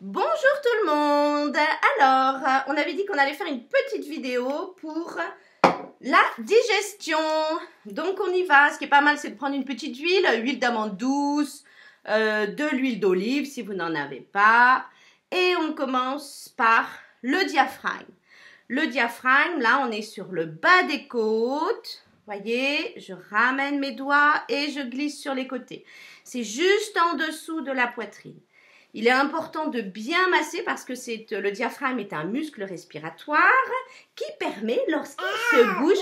Bonjour tout le monde. Alors, on avait dit qu'on allait faire une petite vidéo pour la digestion. Donc on y va. Ce qui est pas mal, c'est de prendre une petite huile d'amande douce, de l'huile d'olive si vous n'en avez pas. Et on commence par le diaphragme. Le diaphragme, là on est sur le bas des côtes. Voyez, je ramène mes doigts et je glisse sur les côtés. C'est juste en dessous de la poitrine. Il est important de bien masser parce que le diaphragme est un muscle respiratoire qui permet, lorsqu'il se bouge,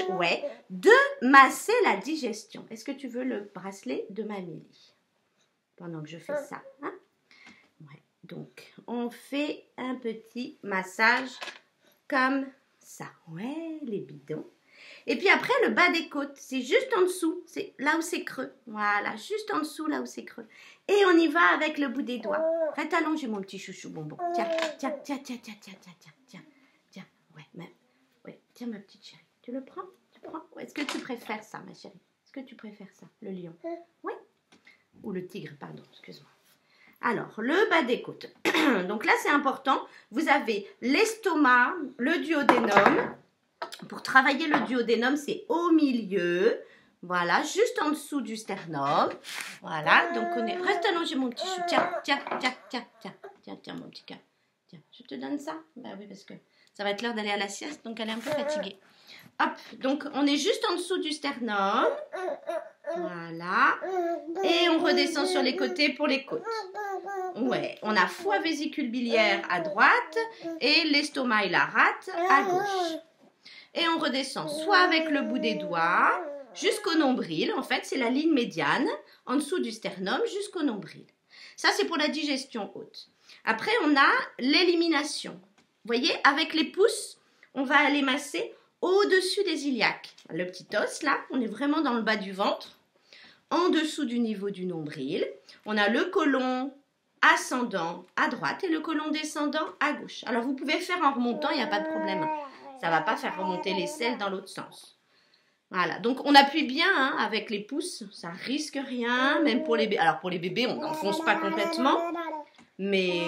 de masser la digestion. Est-ce que tu veux le bracelet de Mamélie pendant que je fais ça, hein? Ouais. Donc, on fait un petit massage comme ça. Ouais, les bidons. Et puis après, le bas des côtes, c'est juste en dessous, c'est là où c'est creux. Voilà, juste en dessous, là où c'est creux. Et on y va avec le bout des doigts. Reste allongé, mon petit chouchou bonbon. Tiens, tiens, tiens, tiens, tiens, tiens, tiens, tiens, tiens, tiens. Ouais, tiens, ma petite chérie. Tu le prends? Tu prends? Est-ce que tu préfères ça, ma chérie? Est-ce que tu préfères ça, le lion? Oui. Ou le tigre, pardon, excuse-moi. Alors, le bas des côtes. Donc là, c'est important. Vous avez l'estomac, le duodénum. Pour travailler le duodénum, c'est au milieu. Voilà, juste en dessous du sternum. Voilà, donc on est... Reste allongé, mon petit chou. Tiens, tiens, tiens, tiens, tiens, tiens, tiens, mon petit cœur. Tiens, je te donne ça. Ben oui, parce que ça va être l'heure d'aller à la sieste, donc elle est un peu fatiguée. Hop, donc on est juste en dessous du sternum. Voilà. Et on redescend sur les côtés pour les côtes. Ouais, on a foie vésicule biliaire à droite et l'estomac et la rate à gauche. Et on redescend soit avec le bout des doigts jusqu'au nombril. En fait, c'est la ligne médiane en dessous du sternum jusqu'au nombril. Ça, c'est pour la digestion haute. Après, on a l'élimination. Vous voyez, avec les pouces, on va aller masser au-dessus des iliaques. Le petit os, là, on est vraiment dans le bas du ventre, en dessous du niveau du nombril. On a le côlon ascendant à droite et le côlon descendant à gauche. Alors, vous pouvez faire en remontant, il n'y a pas de problème. Ça ne va pas faire remonter les selles dans l'autre sens. Voilà, donc on appuie bien hein, avec les pouces, ça risque rien, même pour les bébés. Alors pour les bébés, on n'enfonce pas complètement, mais...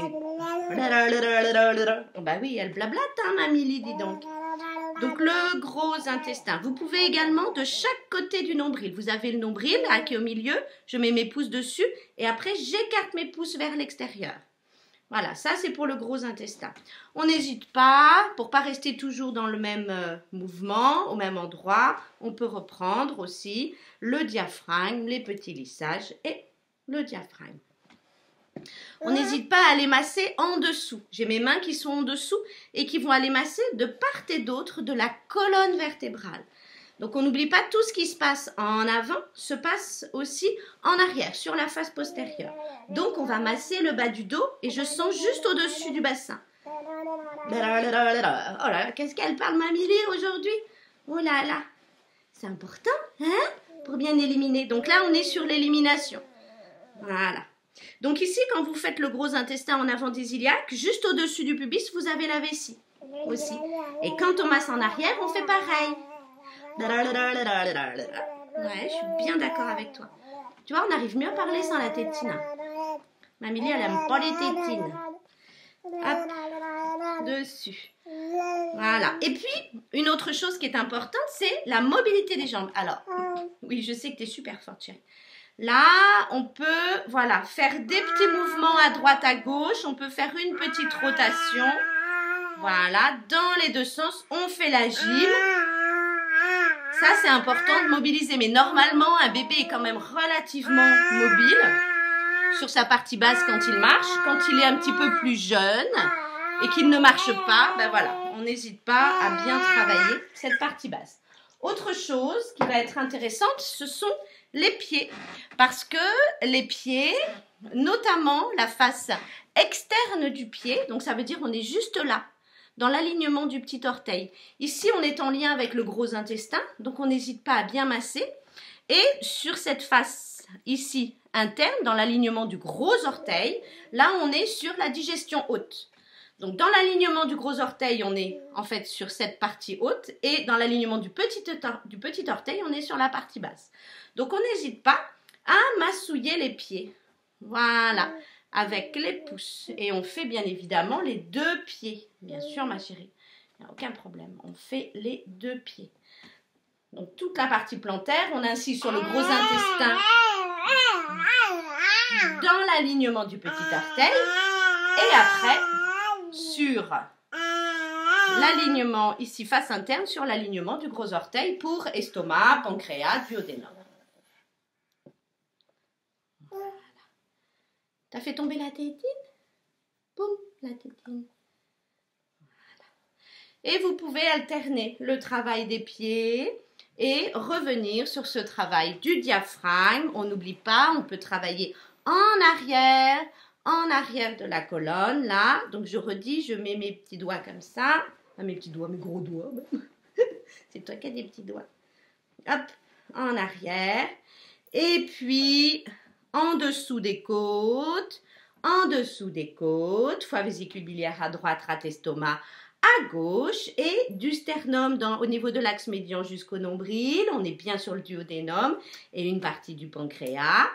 Bah oui, elle blablate, hein, Mamie, dis donc. Donc le gros intestin. Vous pouvez également de chaque côté du nombril. Vous avez le nombril hein, qui est au milieu, je mets mes pouces dessus et après j'écarte mes pouces vers l'extérieur. Voilà, ça c'est pour le gros intestin. On n'hésite pas, pour pas rester toujours dans le même mouvement, au même endroit, on peut reprendre aussi le diaphragme, les petits lissages et le diaphragme. On n'hésite pas à aller masser en dessous. J'ai mes mains qui sont en dessous et qui vont aller masser de part et d'autre de la colonne vertébrale. Donc on n'oublie pas tout ce qui se passe en avant se passe aussi en arrière, sur la face postérieure. Donc on va masser le bas du dos et je sens juste au-dessus du bassin. Oh là là, qu'est-ce qu'elle parle Mamie aujourd'hui? Oh là là, c'est important, hein? Pour bien éliminer. Donc là on est sur l'élimination. Voilà. Donc ici quand vous faites le gros intestin en avant des iliaques, juste au-dessus du pubis, vous avez la vessie aussi. Et quand on masse en arrière, on fait pareil. Ouais, je suis bien d'accord avec toi. Tu vois, on arrive mieux à parler sans la tétine. Mamie, elle aime pas les tétines. Hop, dessus. Voilà. Et puis, une autre chose qui est importante, c'est la mobilité des jambes. Alors, oui, je sais que tu es super forte, chérie. Là, on peut, voilà, faire des petits mouvements à droite, à gauche. On peut faire une petite rotation. Voilà, dans les deux sens, on fait la gym. Ça, c'est important de mobiliser. Mais normalement, un bébé est quand même relativement mobile sur sa partie basse quand il marche. Quand il est un petit peu plus jeune et qu'il ne marche pas, ben voilà, on n'hésite pas à bien travailler cette partie basse. Autre chose qui va être intéressante, ce sont les pieds. Parce que les pieds, notamment la face externe du pied, donc ça veut dire on est juste là, dans l'alignement du petit orteil. Ici, on est en lien avec le gros intestin, donc on n'hésite pas à bien masser. Et sur cette face ici, interne, dans l'alignement du gros orteil, là, on est sur la digestion haute. Donc, dans l'alignement du gros orteil, on est en fait sur cette partie haute. Et dans l'alignement du petit orteil, on est sur la partie basse. Donc, on n'hésite pas à massouiller les pieds. Voilà. avec les pouces. Et on fait bien évidemment les 2 pieds. Bien sûr, ma chérie. Il n'y a aucun problème. On fait les 2 pieds. Donc, toute la partie plantaire, on insiste sur le gros intestin dans l'alignement du petit orteil. Et après, sur l'alignement ici face interne, sur l'alignement du gros orteil pour estomac, pancréas, duodénum. Voilà. T'as fait tomber la tétine? Boum, la tétine. Voilà. Et vous pouvez alterner le travail des pieds et revenir sur ce travail du diaphragme. On n'oublie pas, on peut travailler en arrière de la colonne, là. Donc, je redis, je mets mes petits doigts comme ça. Ah, mes petits doigts, mes gros doigts. C'est toi qui as des petits doigts. Hop, en arrière. Et puis, en dessous des côtes. En dessous des côtes. Foie vésicule biliaire à droite, rate estomac à gauche. Et du sternum au niveau de l'axe médian jusqu'au nombril. On est bien sur le duodénum. Et une partie du pancréas.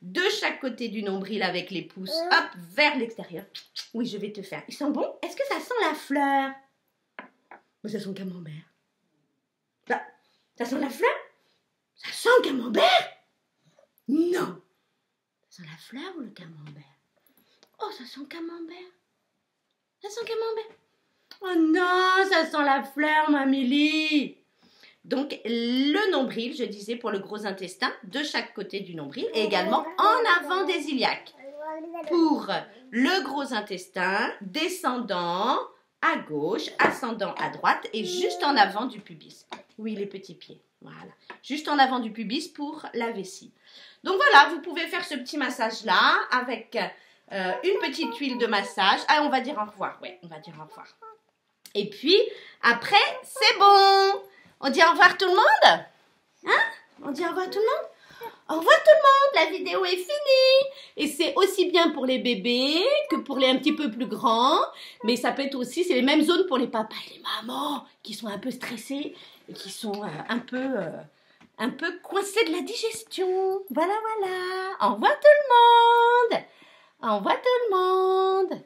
De chaque côté du nombril avec les pouces, hop, vers l'extérieur. Oui, je vais te faire. Ils sont bons? Est-ce que ça sent la fleur? Mais ça sent camembert. Bah, ça sent la fleur? Ça sent le camembert? Non. Ça sent la fleur ou le camembert? Oh, ça sent camembert. Ça sent camembert. Oh non, ça sent la fleur, Mamélie. Donc, le nombril, je disais, pour le gros intestin, de chaque côté du nombril, et également en avant des iliaques. Pour le gros intestin, descendant à gauche, ascendant à droite, et juste en avant du pubis. Oui, les petits pieds, voilà. Juste en avant du pubis pour la vessie. Donc voilà, vous pouvez faire ce petit massage-là avec une petite huile de massage. Ah, on va dire au revoir, oui, on va dire au revoir. Et puis, après, c'est bon. On dit au revoir tout le monde? Hein? On dit au revoir tout le monde? Au revoir tout le monde, la vidéo est finie. Et c'est aussi bien pour les bébés que pour les un petit peu plus grands. Mais ça peut être aussi, c'est les mêmes zones pour les papas et les mamans qui sont un peu stressés et qui sont un peu coincés de la digestion. Voilà, voilà. Au revoir tout le monde. Au revoir tout le monde.